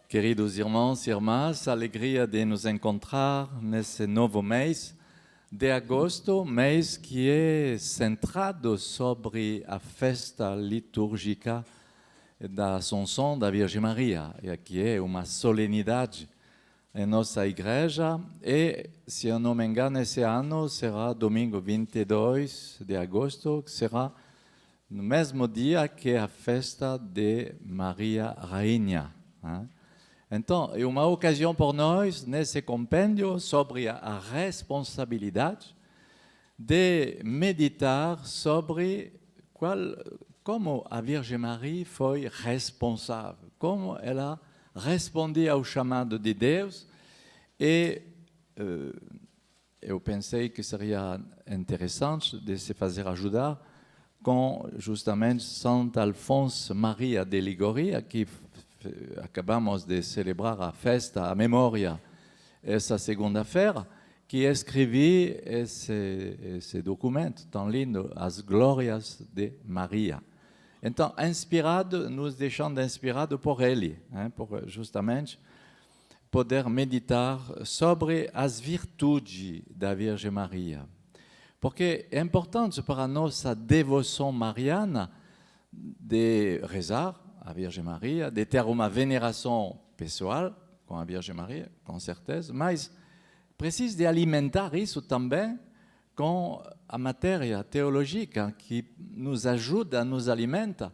Queridos irmãos e irmãs, alegria de nos encontrar nesse novo mês de agosto, mês que é centrado sobre a festa litúrgica da Assunção da Virgem Maria, que é uma solenidade em nossa igreja e, se eu não me engano, esse ano será domingo 22 de agosto, que será no mesmo dia que a festa de Maria Rainha. Então, é uma ocasião para nós, nesse compêndio, sobre a responsabilidade de meditar sobre como a Virgem Maria foi responsável, como ela respondia ao chamado de Deus. E eu pensei que seria interessante de se fazer ajudar com justamente Santo Alfonso Maria de Ligoria, que acabamos de celebrar a festa, a memória, essa segunda-feira, que escreveu esse documento tão lindo, As Glórias de Maria. Então, inspirado, nos deixando inspirados por ele, por justamente poder meditar sobre as virtudes da Virgem Maria. Porque é importante para a nossa devoção mariana de rezar a Virgem Maria, de ter uma veneração pessoal com a Virgem Maria, com certeza, mas precisa de alimentar isso também com a matéria teológica que nos ajuda, nos alimenta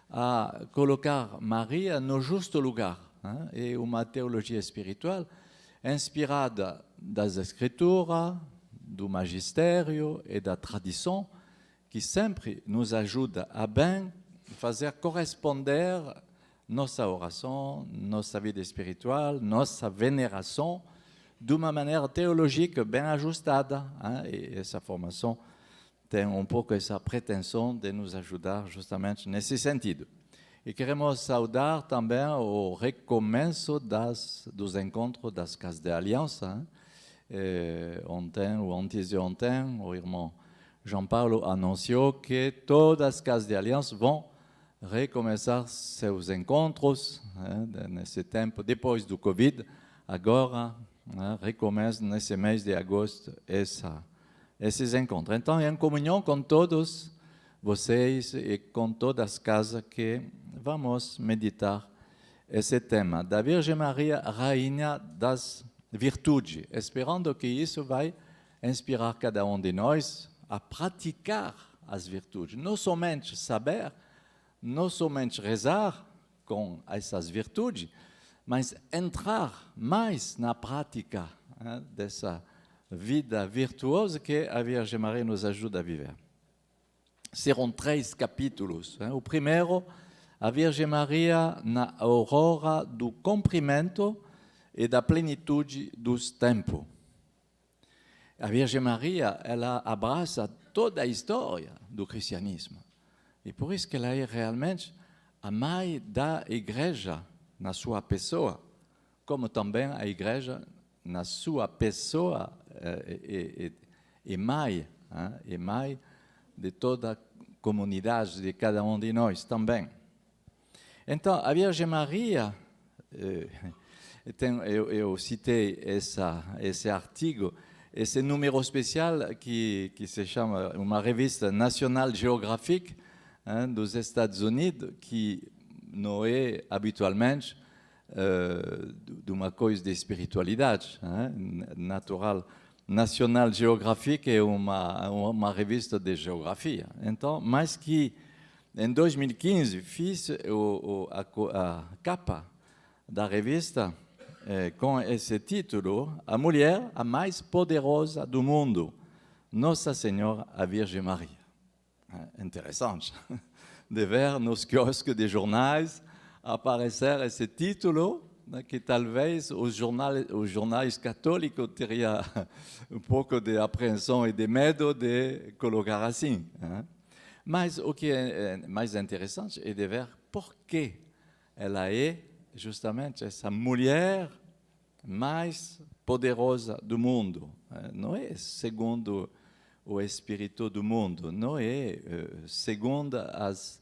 a colocar Maria no justo lugar. É uma teologia espiritual inspirada das Escrituras, do magistério e da tradição, que sempre nos ajuda a bem fazer corresponder nossa oração, nossa vida espiritual, nossa veneração, de uma maneira teológica bem ajustada. E essa formação tem um pouco essa pretensão de nos ajudar justamente nesse sentido. E queremos saudar também o recomeço dos encontros das Casas de Aliança. Ontem, ou antes de ontem, o irmão João Paulo anunciou que todas as Casas de Aliança vão recomeçar seus encontros nesse tempo, depois do Covid. Agora, recomeça nesse mês de agosto esses encontros. Então, em comunhão com todos vocês e com todas as casas que vamos meditar esse tema da Virgem Maria, Rainha das Virtudes, esperando que isso vai inspirar cada um de nós a praticar as virtudes, não somente saber, não somente rezar com essas virtudes, mas entrar mais na prática dessa vida virtuosa que a Virgem Maria nos ajuda a viver. Serão 3 capítulos. O primeiro, a Virgem Maria na aurora do cumprimento e da plenitude dos tempos. A Virgem Maria, ela abraça toda a história do cristianismo. E por isso que ela é realmente a mãe da igreja na sua pessoa, como também a igreja na sua pessoa é mãe de toda a comunidade, de cada um de nós também. Então, a Virgem Maria, eu citei esse artigo, esse número especial que se chama uma revista National Geographic dos Estados Unidos, que não é habitualmente de uma coisa de espiritualidade natural. National Geographic é uma revista de geografia. Então, mas que em 2015 fiz a capa da revista com esse título: A Mulher a mais poderosa do mundo, Nossa Senhora a Virgem Maria. Interessante de ver nos quiosques de jornais aparecer esse título, que talvez os jornais católicos teriam um pouco de apreensão e de medo de colocar assim. Mas o que é mais interessante é de ver por que ela é justamente essa mulher mais poderosa do mundo. Não é segundo o espírito do mundo, não é segundo as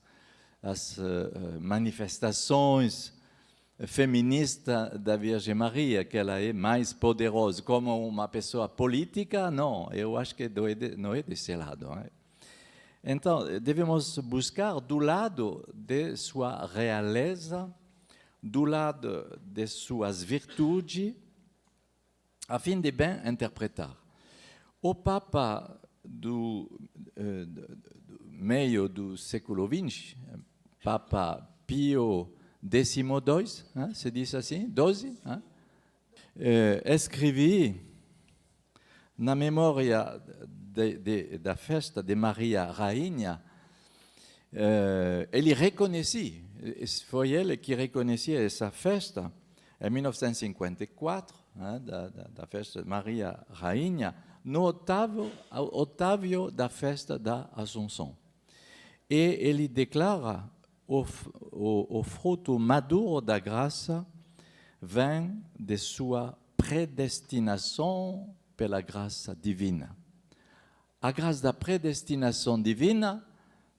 manifestações feminista da Virgem Maria, que ela é mais poderosa, como uma pessoa política, não, eu acho que não é desse lado. Né? Então, devemos buscar do lado de sua realeza, do lado de suas virtudes, a fim de bem interpretar. O Papa do meio do século XX, Papa Pio XII, hein, se diz assim, 12, hein, escrevi na memória da festa de Maria Rainha, ele reconhecia, foi ele que reconhecia essa festa em 1954, hein, da festa de Maria Rainha, no Otávio da festa da Assunção. E ele declara o fruto maduro da graça vem de sua predestinação pela graça divina. A graça da predestinação divina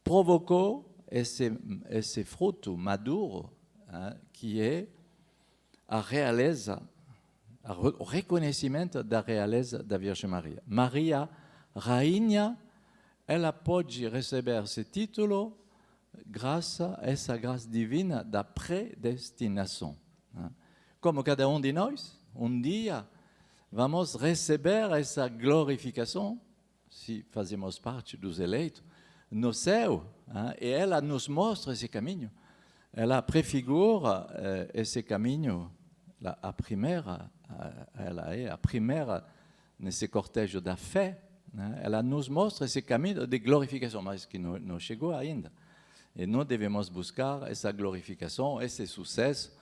provocou esse fruto maduro, hein, que é a realeza, o reconhecimento da realeza da Virgem Maria. Maria, Rainha, ela pode receber esse título graças a essa graça divina da predestinação. Como cada um de nós, um dia, vamos receber essa glorificação, se fazemos parte dos eleitos, no céu, e ela nos mostra esse caminho. Ela prefigura esse caminho, a primeira, ela é a primeira nesse cortejo da fé, né? Ela nos mostra esse caminho de glorificação, mas que não chegou ainda. E nós devemos buscar essa glorificação, esse sucesso,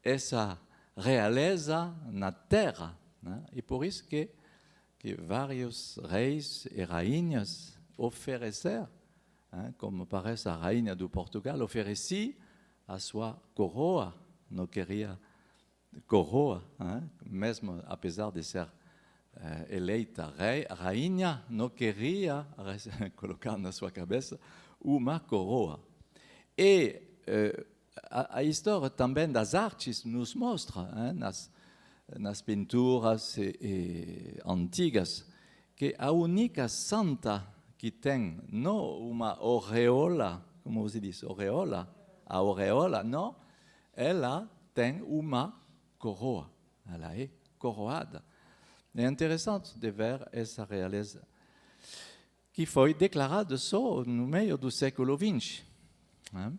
essa realeza na terra, né? E por isso que vários reis e rainhas ofereceram, hein, como parece a rainha do Portugal, oferecia a sua coroa, não queria coroa, hein, mesmo apesar de ser eleita rainha, não queria colocar na sua cabeça uma coroa. E a história também das artes nos mostra, hein, nas pinturas antigas, que a única santa que tem não uma aureola, como você diz, aureola, a aureola, não, ela tem uma coroa, ela é coroada. É interessante de ver essa realeza que foi declarada só no meio do século XX. Né?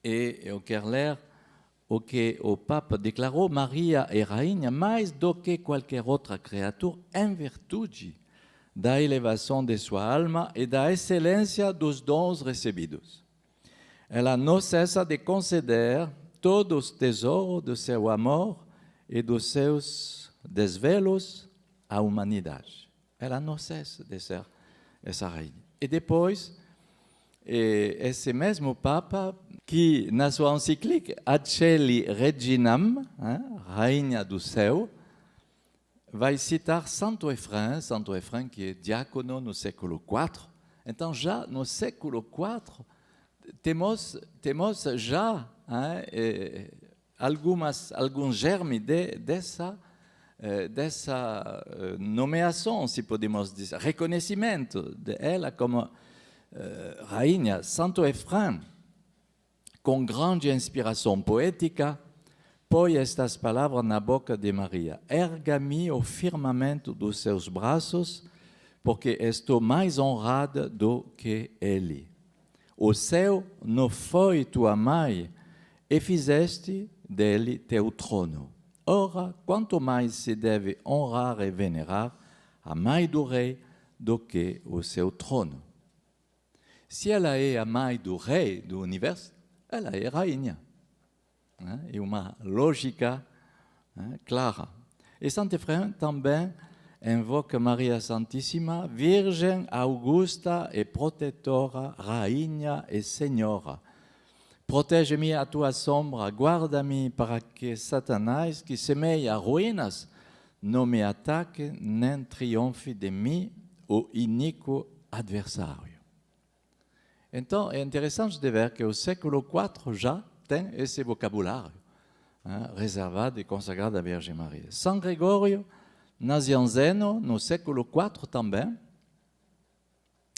E eu quero ler o que o Papa declarou: Maria é rainha mais do que qualquer outra criatura em virtude da elevação de sua alma e da excelência dos dons recebidos. Ela não cessa de conceder todos os tesouros do seu amor e dos seus desvelos à humanidade. Ela não cessa de ser essa rainha. E depois, esse mesmo Papa, que na sua encíclica Ad Celi Reginam, Rainha do Céu, vai citar Santo Efrem, que é diácono no século IV. Então, já no século IV, temos já alguns germes dessa nomeação, se podemos dizer, reconhecimento dela como rainha. Santo Efrem, com grande inspiração poética, põe estas palavras na boca de Maria: erga-me o firmamento dos seus braços, porque estou mais honrada do que ele. O céu não foi tua mãe, e fizeste dele teu trono. Ora, quanto mais se deve honrar e venerar a mãe do rei do que o seu trono. Se ela é a mãe do rei do universo, ela é rainha. É uma lógica clara. E Santo Efrem também invoca Maria Santíssima, Virgem Augusta e Protetora, Rainha e Senhora. Protege-me à tua sombra, guarda-me para que Satanás, que semeia ruínas, não me ataque nem triunfe de mim, o iníquo adversário. Então, é interessante de ver que o século IV já tem esse vocabulário. reservada e consagrada à Virgem Maria. São Gregório Nazianzeno, no século IV também,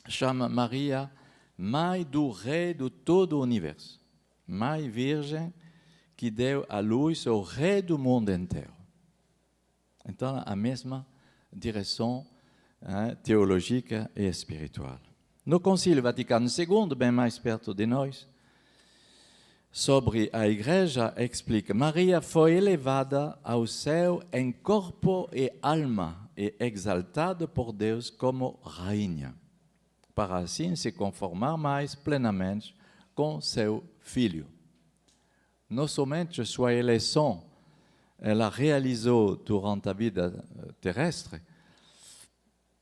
chama Maria Mãe do Rei de todo o universo. Mãe Virgem que deu à luz o Rei do mundo inteiro. Então, a mesma direção teológica e espiritual. No Concílio Vaticano II, bem mais perto de nós, sobre a Igreja, explica: Maria foi elevada ao céu em corpo e alma e exaltada por Deus como rainha, para assim se conformar mais plenamente com seu Filho. Não somente sua eleição ela realizou durante a vida terrestre,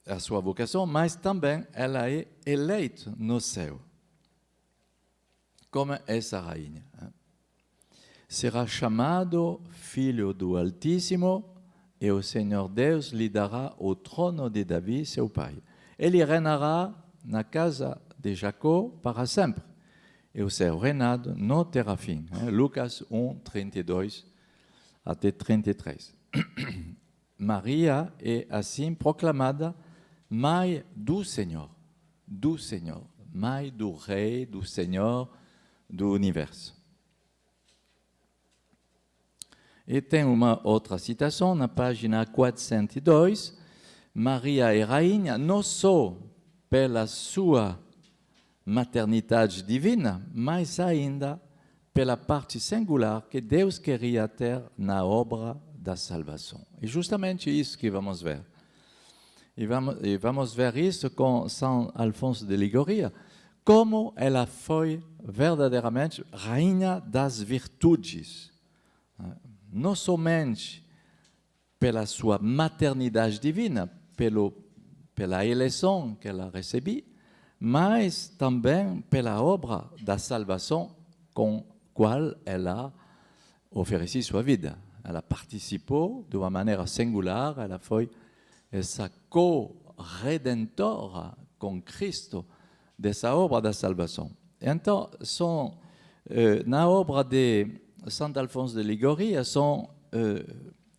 a sua vocação, mas também ela é eleita no céu, como essa rainha. Será chamado Filho do Altíssimo, e o Senhor Deus lhe dará o trono de Davi, seu pai. Ele reinará na casa de Jacó para sempre, e o seu reinado não terá fim. Lucas 1, 32 até 33. Maria é assim proclamada Mãe do Senhor, Mãe do Rei, do Senhor do Universo. E tem uma outra citação na página 402. Maria é rainha não só pela sua maternidade divina, mas ainda pela parte singular que Deus queria ter na obra da salvação. É justamente isso que vamos ver. E vamos ver isso com São Alfonso de Liguria, como ela foi verdadeiramente rainha das virtudes. Não somente pela sua maternidade divina, pela eleição que ela recebeu, mas também pela obra da salvação com qual ela ofereceu sua vida. Ela participou de uma maneira singular, ela foi essa co-redentora com Cristo dessa obra da salvação. Então, na obra de Santo Alfonso de Liguria,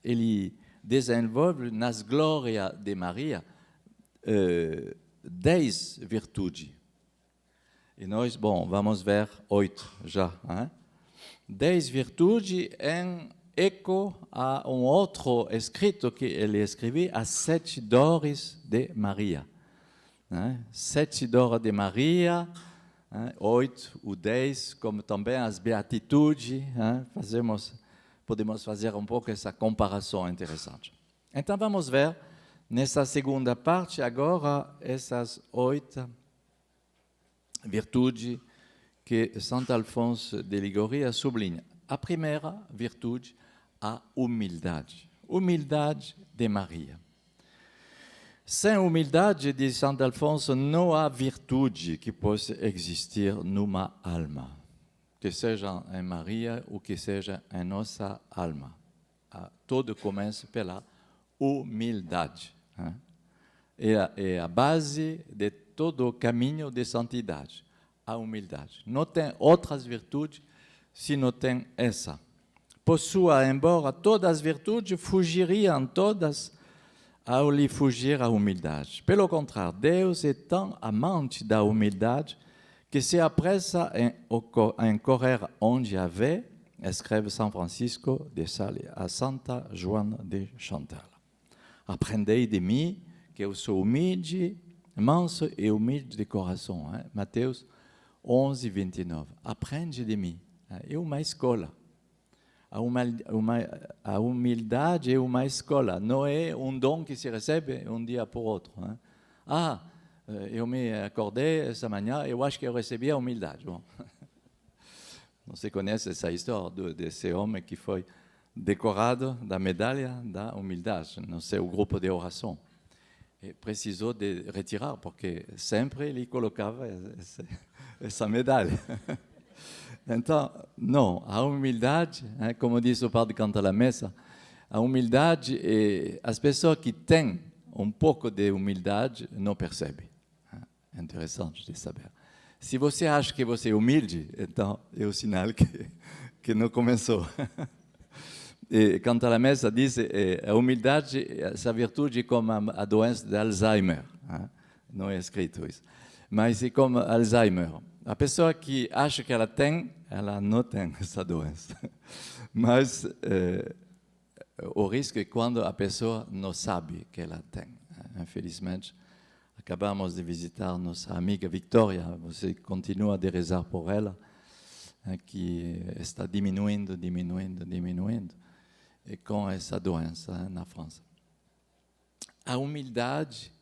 ele desenvolve nas glórias de Maria 10 virtudes. E nós, vamos ver 8 já. 10 virtudes em eco a um outro escrito que ele escreveu, as 7 dores de Maria. 7 dores de Maria, 8 ou 10, como também as beatitudes. Podemos fazer um pouco essa comparação interessante. Então vamos ver nessa segunda parte agora essas 8 virtudes que Santo Alfonso de Liguria sublinha. A primeira virtude, a humildade. Humildade de Maria. Sem humildade, diz Santo Alfonso, não há virtude que possa existir numa alma, que seja em Maria ou que seja em nossa alma. Tudo começa pela humildade. É a base de todo o caminho de santidade, a humildade. Não tem outras virtudes se não tem essa. Possua, embora todas as virtudes, fugiriam todas ao lhe fugir a humildade. Pelo contrário, Deus é tão amante da humildade que se apressa em correr onde a vê, escreve São Francisco de Sales a Santa Joana de Chantal. Aprendei de mim, que eu sou humilde, manso e humilde de coração. Mateus 11, 29. Aprende de mim. É uma escola. A humildade é uma escola, não é um dom que se recebe um dia por outro. Eu me acordei essa manhã, eu acho que eu recebi a humildade. Bom, não se conhece essa história desse homem que foi decorado da medalha da humildade no seu grupo de oração. E precisou de retirar, porque sempre ele colocava essa medalha. Então, não, a humildade, como diz o padre canta a messa, a humildade, as pessoas que têm um pouco de humildade não percebem. É interessante de saber. Se você acha que você é humilde, então é o sinal que não começou. E canta a messa diz a humildade, essa virtude é como a doença de Alzheimer. Não é escrito isso. Mas é como Alzheimer. A pessoa que acha que ela não tem essa doença. Mas o risco é quando a pessoa não sabe que ela tem. Infelizmente, acabamos de visitar nossa amiga Victoria. Você continua a rezar por ela, que está diminuindo. E com essa doença na França. A humildade,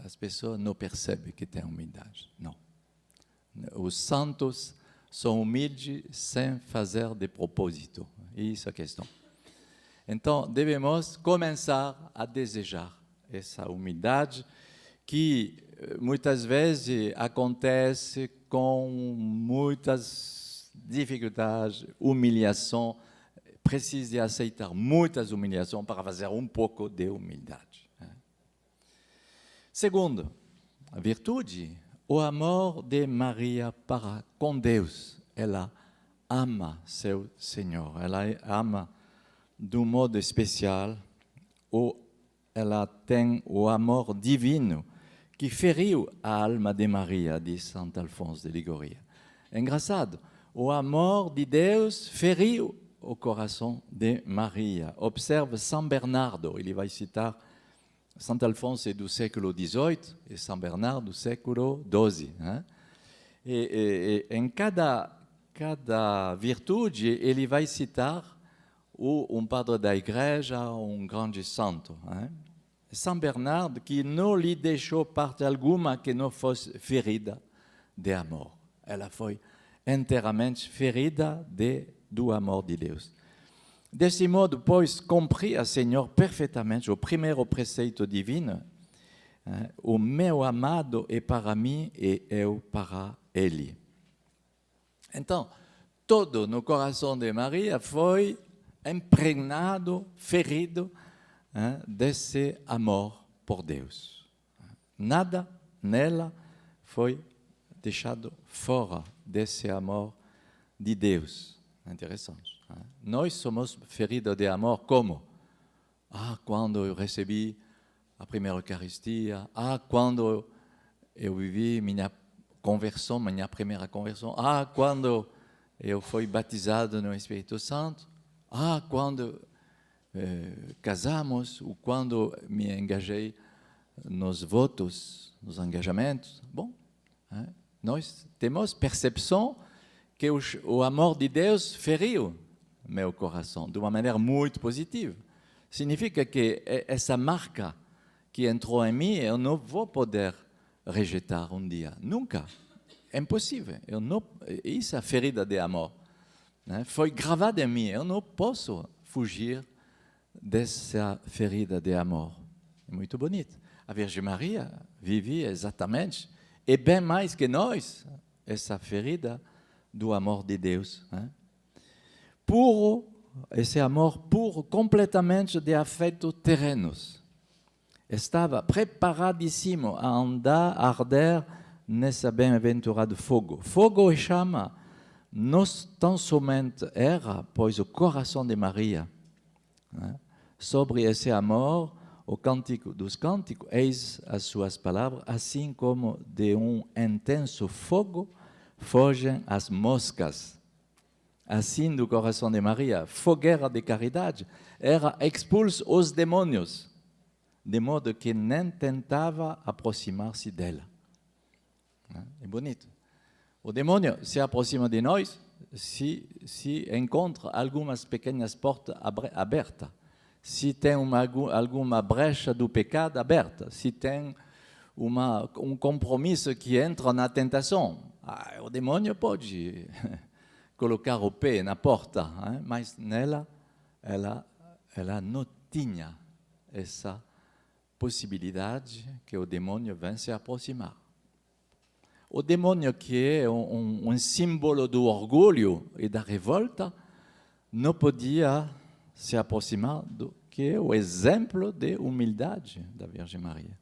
as pessoas não percebem que tem humildade, não. Os santos são humildes sem fazer de propósito, isso é a questão. Então, devemos começar a desejar essa humildade que muitas vezes acontece com muitas dificuldades, humilhação. Precisa de aceitar muitas humilhações para fazer um pouco de humildade. Segundo, a virtude, o amor de Maria para com Deus. Ela ama seu Senhor, ela ama de um modo especial, ou ela tem o amor divino que feriu a alma de Maria, diz Santo Alfonso de Liguria. É engraçado, o amor de Deus feriu o coração de Maria. Observe São Bernardo, ele vai citar Santo Alfonso é do século XVIII e São Bernardo do século XII. E em cada virtude, ele vai citar um padre da igreja, um grande santo. São Bernardo, que não lhe deixou parte alguma que não fosse ferida de amor. Ela foi inteiramente ferida do amor de Deus. Desse modo, pois, cumpria, Senhor, perfeitamente o primeiro preceito divino, o meu amado é para mim e eu para ele. Então, todo no coração de Maria foi impregnado, ferido desse amor por Deus. Nada nela foi deixado fora desse amor de Deus. Interessante. Nós somos feridos de amor como? Quando eu recebi a primeira Eucaristia. Quando eu vivi minha conversão, minha primeira conversão. Quando eu fui batizado no Espírito Santo. Quando casamos, ou quando me engajei nos votos, nos engajamentos. Bom, nós temos percepção que o amor de Deus feriu meu coração de uma maneira muito positiva. Significa que essa marca que entrou em mim, eu não vou poder rejeitar um dia. Nunca. É impossível. Isso é a ferida de amor. Foi gravada em mim. Eu não posso fugir dessa ferida de amor. É muito bonito. A Virgem Maria vivia exatamente, e bem mais que nós, essa ferida do amor de Deus. Puro, esse amor puro, completamente de afetos terrenos. Estava preparadíssimo a andar, a arder nessa bem-aventurado fogo. Fogo e chama não tão somente era, pois o coração de Maria. Sobre esse amor, o Cântico dos Cânticos, eis as suas palavras, assim como de um intenso fogo fogem as moscas. Assim, do coração de Maria, fogueira de caridade, era expulso os demônios, de modo que nem tentava aproximar-se dela. É bonito. O demônio se aproxima de nós se encontra algumas pequenas portas abertas, se tem alguma brecha do pecado aberta, se tem um compromisso que entra na tentação. O demônio pode colocar o pé na porta, mas nela, ela não tinha essa possibilidade que o demônio venha se aproximar. O demônio, que é um símbolo do orgulho e da revolta, não podia se aproximar do que é o exemplo de humildade da Virgem Maria.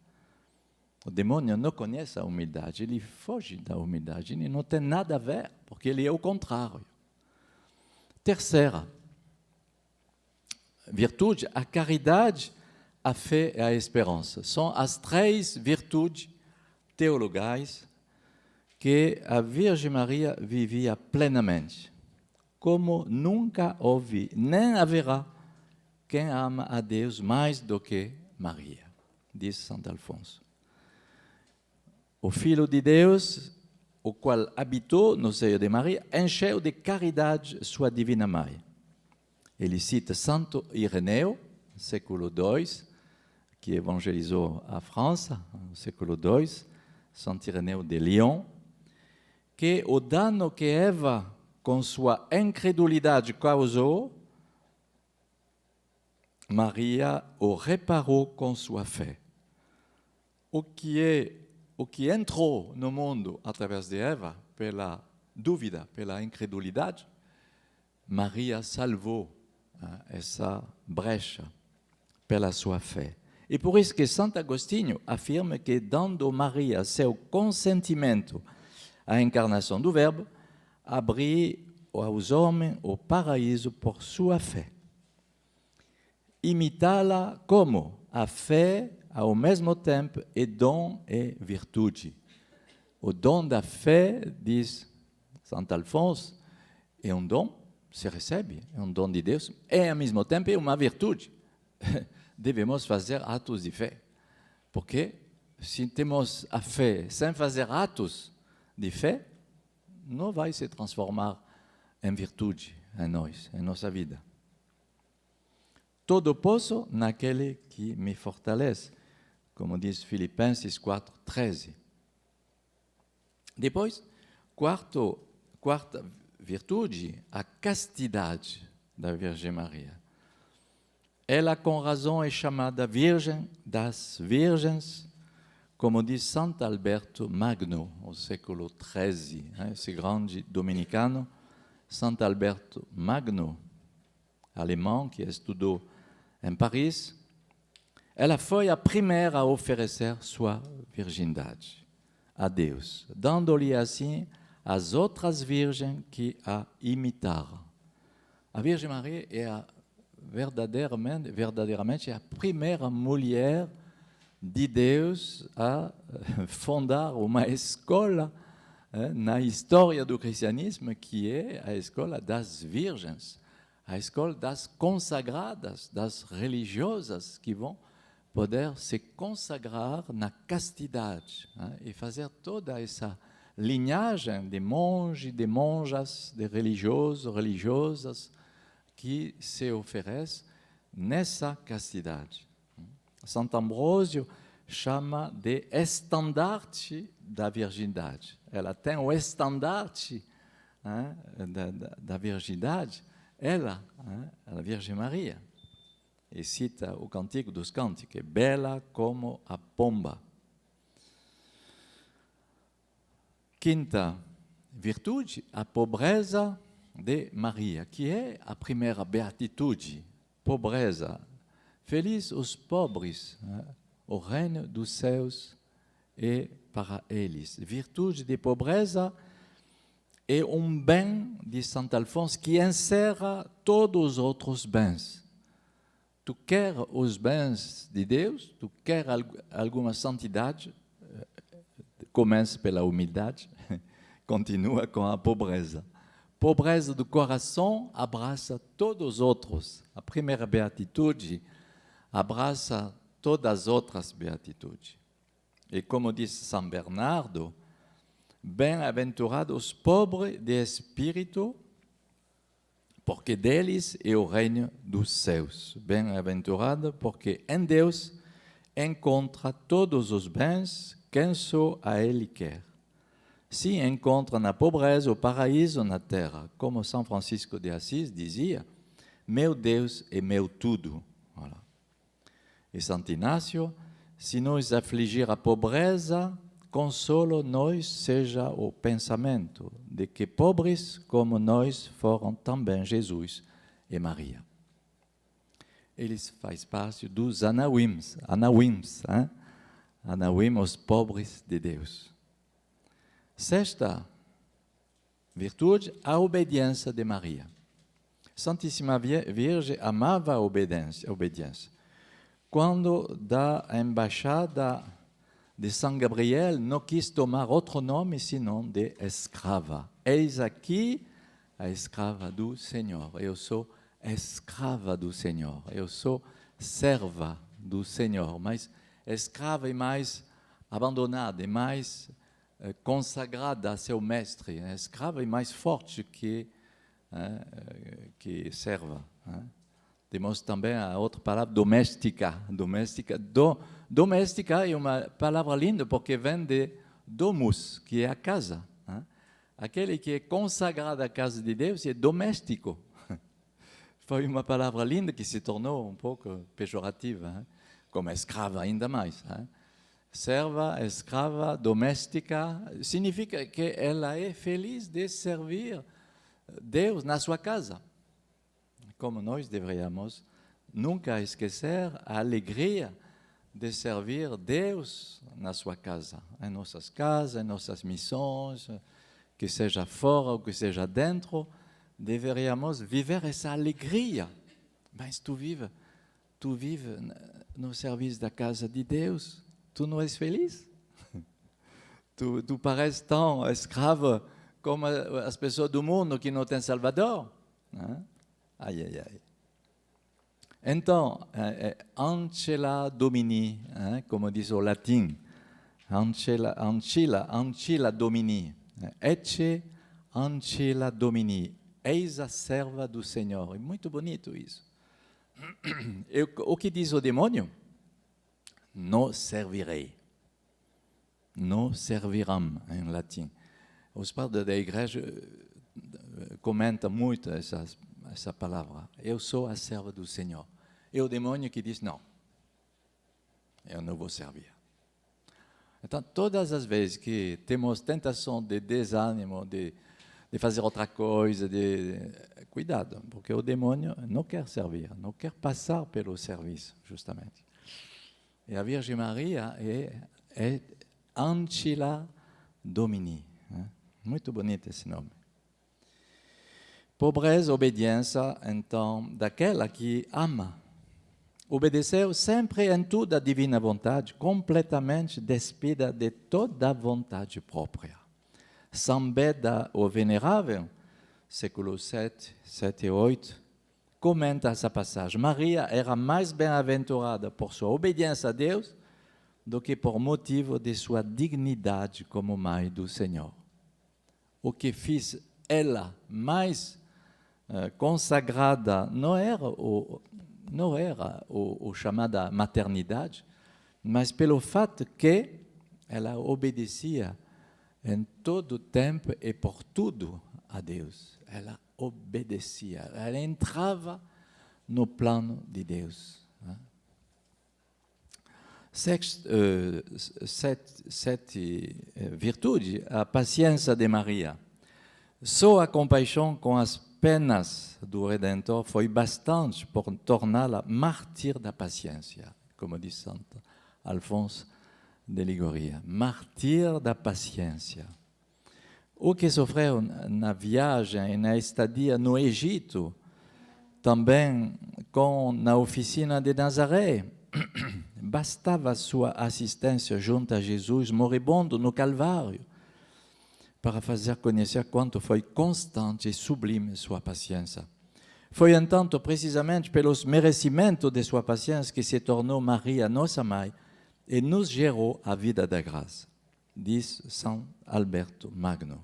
O demônio não conhece a humildade, ele foge da humildade, ele não tem nada a ver, porque ele é o contrário. Terceira, virtude, a caridade, a fé e a esperança. São as três virtudes teologais que a Virgem Maria vivia plenamente, como nunca houve, nem haverá quem ama a Deus mais do que Maria, diz Santo Alfonso. O Filho de Deus, o qual habitou no seio de Maria, encheu de caridade sua divina Mãe. Ele cita Santo Ireneu, século II, que evangelizou a França, no século II, Santo Ireneu de Lyon, que o dano que Eva, com sua incredulidade, causou, Maria o reparou com sua fé. O que entrou no mundo através de Eva, pela dúvida, pela incredulidade, Maria salvou essa brecha pela sua fé. E por isso que Santo Agostinho afirma que, dando Maria seu consentimento à encarnação do Verbo, abriu aos homens o paraíso por sua fé. Imitá-la como? A fé, ao mesmo tempo, é dom e virtude. O dom da fé, diz Santo Alfonso, é um dom, se recebe, é um dom de Deus, e ao mesmo tempo é uma virtude. Devemos fazer atos de fé, porque se temos a fé sem fazer atos de fé, não vai se transformar em virtude em nós, em nossa vida. Todo posso naquele que me fortalece, como diz Filipenses 4:13. Depois, quarta virtude, a castidade da Virgem Maria. Ela, com razão, é chamada Virgem das Virgens, como diz Santo Alberto Magno, no século XIII, esse grande dominicano, Santo Alberto Magno, alemão, que estudou em Paris. Ela foi a primeira a oferecer sua virgindade a Deus, dando-lhe assim as outras virgens que a imitaram. A Virgem Maria é verdadeiramente a primeira mulher de Deus a fundar uma escola na história do cristianismo, que é a escola das virgens, a escola das consagradas, das religiosas que vão poder se consagrar na castidade e fazer toda essa linhagem de monges, de monjas, de religiosos, religiosas que se oferecem nessa castidade. Santo Ambrósio chama de estandarte da virgindade. Ela tem o estandarte da virgindade, ela, a Virgem Maria. E cita o Cântico dos Cânticos, bela como a pomba. Quinta virtude, a pobreza de Maria, que é a primeira beatitude, pobreza. Feliz os pobres, o reino dos céus é para eles. Virtude de pobreza é um bem, de Santo Alfonso, que encerra todos os outros bens. Tu quer os bens de Deus, tu quer alguma santidade, comece pela humildade, continua com a pobreza. Pobreza do coração abraça todos os outros. A primeira beatitude abraça todas as outras beatitudes. E como diz São Bernardo, bem-aventurados os pobres de espírito, porque deles é o reino dos céus. Bem-aventurado, porque em Deus encontra todos os bens, quem só a Ele quer. Se encontra na pobreza o paraíso na terra, como São Francisco de Assis dizia, meu Deus é meu tudo. Voilà. E Santo Inácio, se nos afligir a pobreza, consolo nós seja o pensamento de que pobres como nós foram também Jesus e Maria. Eles fazem parte dos Anawins, Anawim, os pobres de Deus. Sexta virtude, a obediência de Maria. Santíssima Virgem amava a obediência. Quando da embaixada de São Gabriel não quis tomar outro nome senão de escrava. Eis aqui a escrava do Senhor. Eu sou escrava do Senhor. Eu sou serva do Senhor. Mas escrava é mais abandonada, é mais consagrada a seu mestre. Escrava é mais forte que serva. Temos também a outra palavra, doméstica. Doméstica é uma palavra linda porque vem de domus, que é a casa. Aquele que é consagrado à casa de Deus é doméstico. Foi uma palavra linda que se tornou um pouco pejorativa, como escrava ainda mais. Serva, escrava, doméstica, significa que ela é feliz de servir Deus na sua casa. Como nós deveríamos nunca esquecer a alegria de servir Deus na sua casa, em nossas casas, em nossas missões, que seja fora ou que seja dentro, deveríamos viver essa alegria. Mas tu vives no serviço da casa de Deus, tu não és feliz? Tu pareces tão escravo como as pessoas do mundo que não têm Salvador. Ai, ai, ai. Então, ancilla domini, como diz o latim, ancilla domini, ecce ancilla domini, eis a serva do Senhor. É muito bonito isso. E o que diz o demônio? Não servirei. Não servirão, em latim. Os padres da igreja comentam muito essa palavra. Eu sou a serva do Senhor. E o demônio que diz, não, eu não vou servir. Então, todas as vezes que temos tentação de desânimo, de fazer outra coisa, cuidado, porque o demônio não quer servir, não quer passar pelo serviço, justamente. E a Virgem Maria é Ancilla Domini. Muito bonito esse nome. Pobreza, obediência, então, daquela que ama. Obedeceu sempre em tudo a divina vontade, completamente despida de toda a vontade própria. São Beda, o Venerável, século 7, 7 e 8, comenta essa passagem. Maria era mais bem-aventurada por sua obediência a Deus do que por motivo de sua dignidade como mãe do Senhor. O que fez ela mais consagrada não era o chamada maternidade, mas pelo fato que ela obedecia em todo o tempo e por tudo a Deus. Ela obedecia, ela entrava no plano de Deus. Sete virtudes, a paciência de Maria. Só a compaixão com as penas do Redentor foi bastante por torná-la mártir da paciência, como diz Santo Alfonso de Liguria. Mártir da paciência. O que sofreu na viagem e na estadia no Egito, também na oficina de Nazaré, bastava sua assistência junto a Jesus moribundo no Calvário para fazer conhecer quanto foi constante e sublime sua paciência. Foi, entanto, precisamente pelos merecimentos de sua paciência que se tornou Maria nossa mãe e nos gerou a vida da graça, diz São Alberto Magno.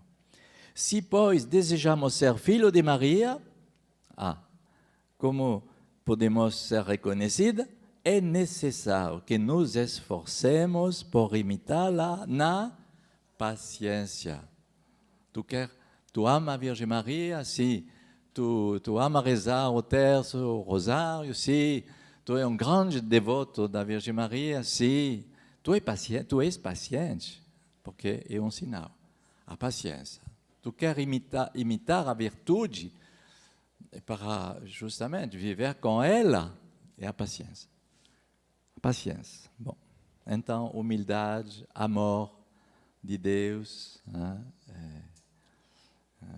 Se, pois, desejamos ser filho de Maria, como podemos ser reconhecidos, é necessário que nos esforcemos por imitá-la na paciência. Tu amas a Virgem Maria? Sim. Tu amas rezar o terço, o rosário? Sim. Tu és um grande devoto da Virgem Maria? Sim. Tu és paciente, porque é um sinal. A paciência. Tu queres imitar a virtude para justamente viver com ela, é a paciência. Paciência. Bom, então, humildade, amor de Deus,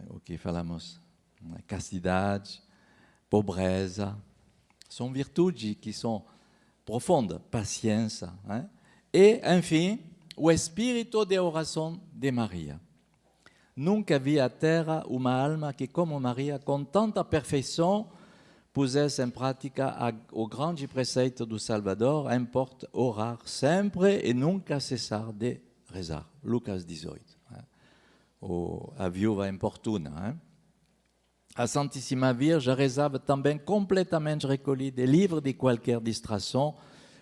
o que falamos, castidade, pobreza. São virtudes que são profundas, paciência. Hein? E, enfim, o espírito de oração de Maria. Nunca vi à terra uma alma que, como Maria, com tanta perfeição, pusesse em prática o grande preceito do Salvador, importa orar sempre e nunca cessar de rezar. Lucas 18. A viúva importuna. Hein? A Santíssima Virgem rezava também completamente recolhida, livre de qualquer distração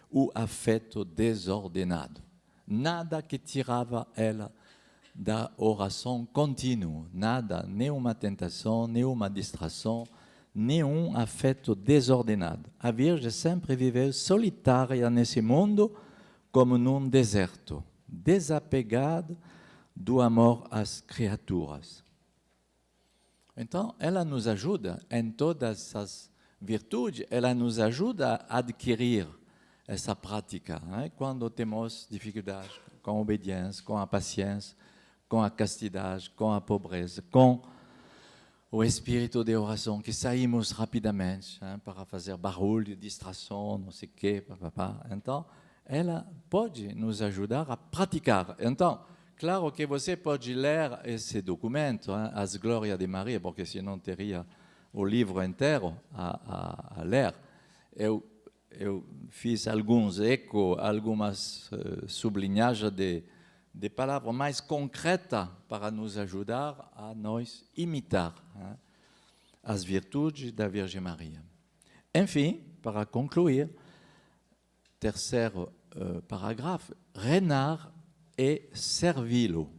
ou afeto desordenado. Nada que tirava ela da oração contínua, nada, nenhuma tentação, nenhuma distração, nenhum afeto desordenado. A Virgem sempre viveu solitária nesse mundo, como num deserto, desapegada do amor às criaturas. Então, ela nos ajuda em todas as virtudes, ela nos ajuda a adquirir essa prática, hein? Quando temos dificuldades com a obediência, com a paciência, com a castidade, com a pobreza, com o espírito de oração, que saímos rapidamente, hein, para fazer barulho, distração, não sei o quê, papapá. Então, ela pode nos ajudar a praticar. Então, claro que você pode ler esse documento, hein, As Glórias de Maria, porque senão teria o livro inteiro a ler. Eu fiz alguns ecos, algumas sublinhagens de palavras mais concretas para nos ajudar a nós imitar, hein, as virtudes da Virgem Maria. Enfim, para concluir, terceiro parágrafo, reinar et servi-lo.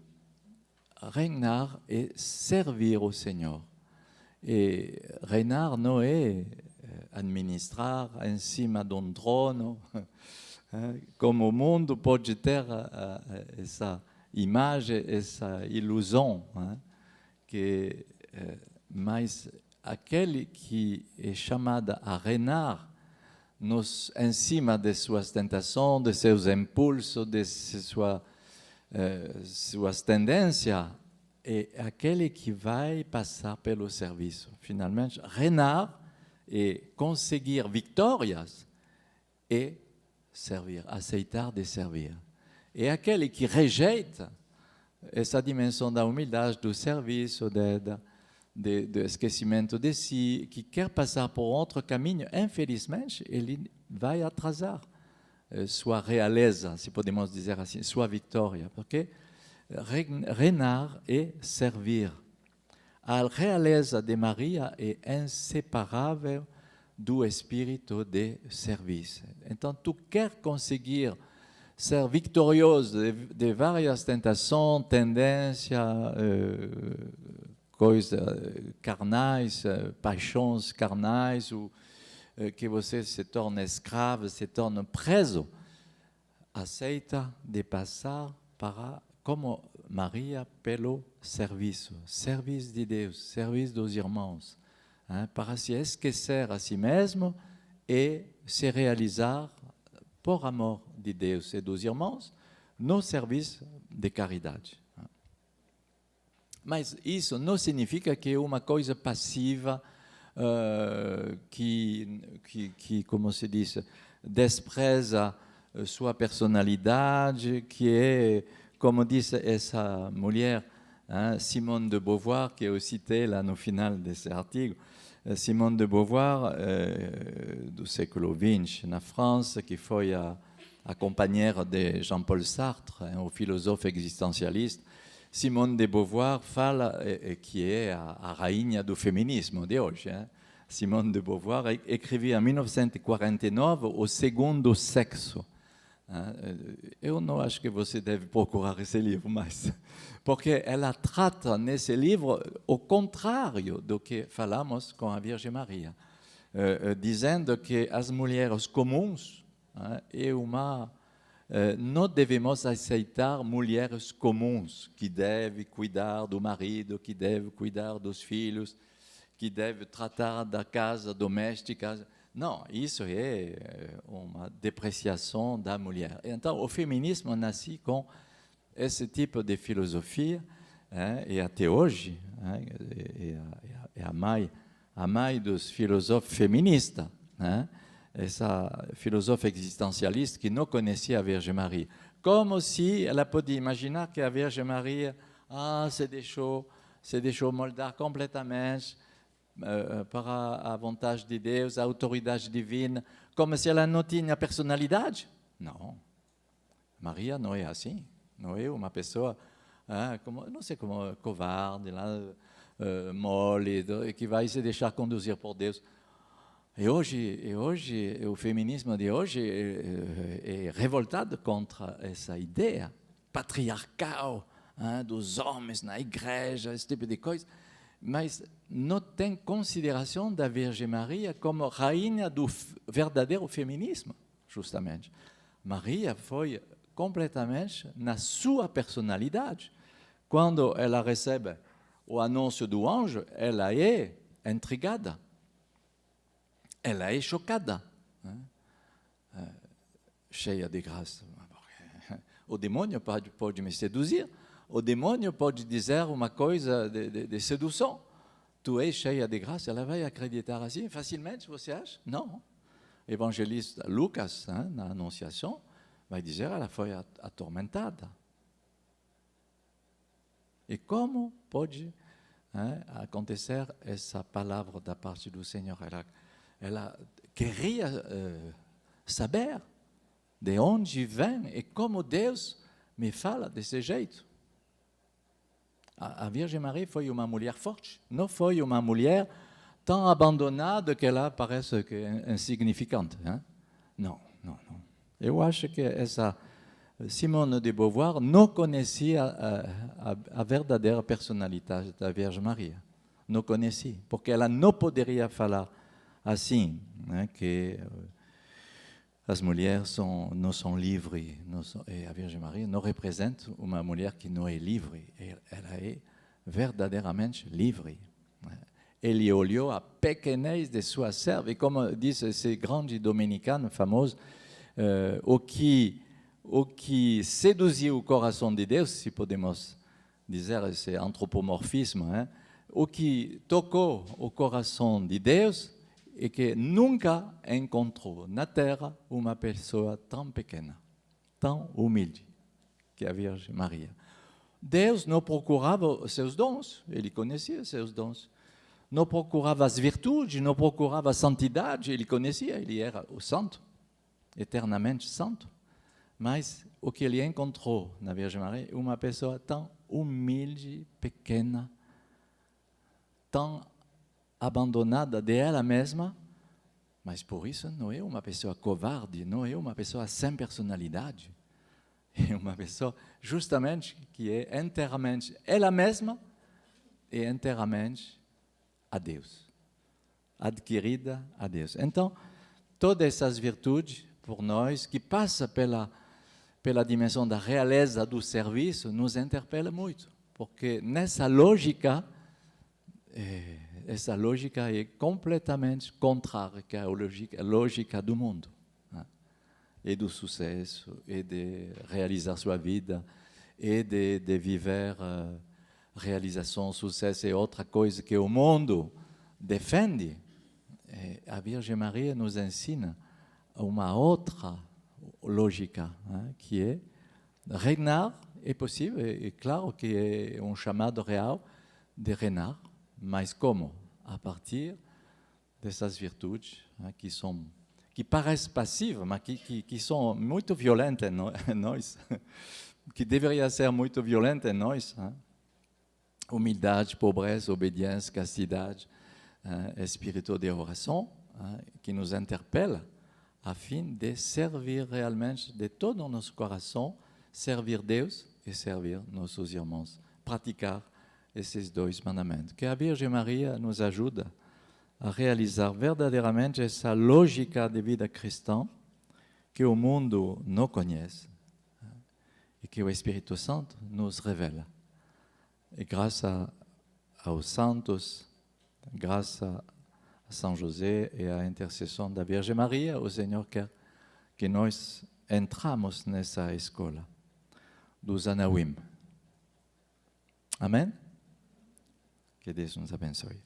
Reinar et servir au Senhor. E reinar não é administrar em cima de um trono, como o mundo pode ter essa imagem, essa ilusão, mas aquele que é chamado a reinar em cima de suas tentações, de seus impulsos, de suas tendências, é aquele que vai passar pelo serviço. Finalmente, reinar e conseguir vitórias e servir, aceitar de servir. E aquele que rejeita essa dimensão da humildade, do serviço, do esquecimento de si, que quer passar por outro caminho, infelizmente, ele vai atrasar sua realeza, se podemos dizer assim, sua vitória, porque reinar é servir. A realeza de Maria é inseparável do espírito de serviço. Então, tu quer conseguir ser vitorioso de várias tentações, tendências, coisas carnais, paixões carnais, ou que você se torne escravo, se torne preso, aceita de passar para, como Maria, pelo serviço de Deus, serviço dos irmãos, hein, para se esquecer a si mesmo e se realizar por amor de Deus e dos irmãos no serviço de caridade. Mas isso não significa que é uma coisa passiva, que, como se diz, despreza sua personalidade, que é, como disse essa mulher, hein, Simone de Beauvoir, que eu citei lá no final desse artigo, Simone de Beauvoir, do século XX, na França, que foi a companheira de Jean-Paul Sartre, hein, o filósofo existencialista. Simone de Beauvoir fala, que é a rainha do feminismo de hoje. Hein? Simone de Beauvoir escreveu em 1949 O Segundo Sexo. Eu não acho que você deve procurar esse livro, mas porque ela trata nesse livro o contrário do que falamos com a Virgem Maria, dizendo que as mulheres comuns não devemos aceitar mulheres comuns que devem cuidar do marido, que devem cuidar dos filhos, que devem tratar da casa doméstica. Não, isso é uma depreciação da mulher. Então, o feminismo nasce com esse tipo de filosofia, hein, e até hoje, hein, é a mãe a mãe dos filósofos feministas, né? Essa filósofe existencialiste que não conhecia a Vierge Maria. Como se ela podia imaginar que a Vierge Maria se deixou moldar completamente para a vontade de Deus, a autoridade divina, como se ela não tinha personalidade. Não. Maria não é assim. Não é uma pessoa, não sei como, covarde, mole, que vai se deixar conduzir por Deus. E hoje, o feminismo de hoje é revoltado contra essa ideia patriarcal dos homens na igreja, esse tipo de coisa, mas não tem consideração da Virgem Maria como rainha do verdadeiro feminismo, justamente. Maria foi completamente na sua personalidade. Quando ela recebe o anúncio do anjo, ela é intrigada. Ela é chocada, cheia de graça. O demônio pode me seduzir, o demônio pode dizer uma coisa de sedução. Tu és cheia de graça, ela vai acreditar assim facilmente, você acha? Não. O evangelista Lucas, na Anunciação, vai dizer que ela foi atormentada. E como pode acontecer essa palavra da parte do Senhor? Ela queria saber de onde vem e como Deus me fala desse jeito. A Virgem Maria foi uma mulher forte, não foi uma mulher tão abandonada que ela parece que é insignificante. Não. Eu acho que essa Simone de Beauvoir não conhecia a verdadeira personalidade da Virgem Maria. Não conhecia, porque ela não poderia falar assim, que as mulheres não são livres, e a Virgem Maria não representa uma mulher que não é livre, ela é verdadeiramente livre. Ele olhou a pequenez de sua serva, e como diz esse grande dominicano famoso, o que seduziu o coração de Deus, se podemos dizer esse antropomorfismo, o que tocou o coração de Deus e que nunca encontrou na Terra uma pessoa tão pequena, tão humilde, que a Virgem Maria. Deus não procurava os seus dons, ele conhecia seus dons. Não procurava as virtudes, não procurava a santidade, ele conhecia, ele era o santo, eternamente santo. Mas o que ele encontrou na Virgem Maria é uma pessoa tão humilde, pequena, tão abandonada de ela mesma, mas por isso não é uma pessoa covarde, não é uma pessoa sem personalidade. É uma pessoa justamente que é inteiramente ela mesma e inteiramente a Deus, adquirida a Deus. Então, todas essas virtudes, por nós, que passa pela dimensão da realeza do serviço, nos interpela muito, porque nessa lógica, essa lógica é completamente contrária à lógica do mundo, e do sucesso, e de realizar sua vida, e de viver realização, sucesso é outra coisa que o mundo defende. A Virgem Maria nos ensina uma outra lógica, que é reinar, é possível, é claro que é um chamado real de reinar, mas como? A partir dessas virtudes que parecem passivas, mas que são muito violentas em nós, que deveriam ser muito violentas em nós. Humildade, pobreza, obediência, castidade, espírito de oração, que nos interpela a fim de servir realmente de todo o nosso coração, servir Deus e servir nossos irmãos, praticar esses dois mandamentos. Que a Virgem Maria nos ajude a realizar verdadeiramente essa lógica de vida cristã que o mundo não conhece e que o Espírito Santo nos revela. E graças aos santos, graças a São José e à intercessão da Virgem Maria, o Senhor quer que nós entramos nessa escola dos Anawim. Amém? Que Deus nos abençoe.